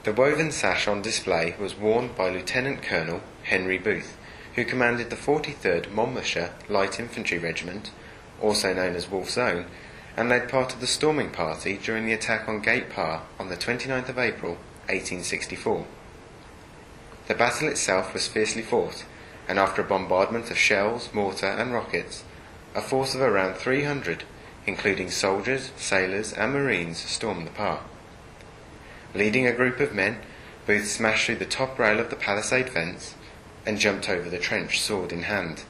The woven sash on display was worn by Lieutenant Colonel Henry Booth, who commanded the 43rd Monmouthshire Light Infantry Regiment, also known as Wolf's Own, and led part of the storming party during the attack on Gate Parr on the 29th of April 1864. The battle itself was fiercely fought, and after a bombardment of shells, mortar and rockets, a force of around 300, including soldiers, sailors and marines, stormed the Parr. Leading a group of men, Booth smashed through the top rail of the palisade fence and jumped over the trench, sword in hand.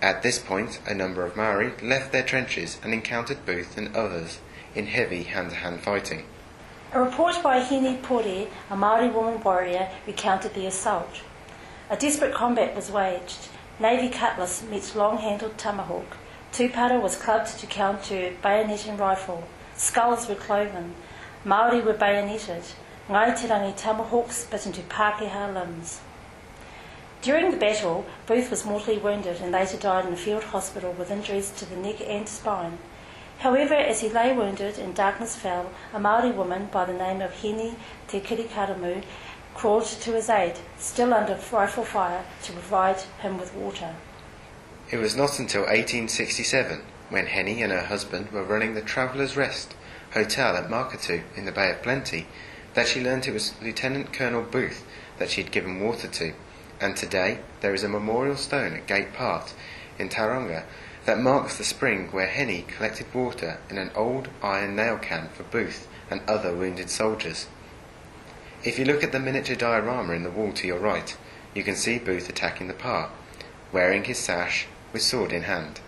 At this point, a number of Maori left their trenches and encountered Booth and others in heavy hand-to-hand fighting. A report by Hene Pore, a Māori woman warrior, recounted the assault. A desperate combat was waged. Navy cutlass met long-handled tomahawk. Tupara was clubbed to counter bayonet and rifle. Skulls were cloven. Māori were bayoneted. Ngai te rangi tomahawks bit into Pākehā limbs. During the battle, Booth was mortally wounded and later died in a field hospital with injuries to the neck and spine. However, as he lay wounded and darkness fell, a Māori woman by the name of Hene Te Kirikaramu crawled to his aid, still under rifle fire, to provide him with water. It was not until 1867, when Henny and her husband were running the Traveller's Rest hotel at Markatu in the Bay of Plenty, that she learnt it was Lieutenant Colonel Booth that she had given water to, and today there is a memorial stone at Gate Parr in Tauranga that marks the spring where Henny collected water in an old iron nail can for Booth and other wounded soldiers. If you look at the miniature diorama in the wall to your right, you can see Booth attacking the Parr, wearing his sash with sword in hand.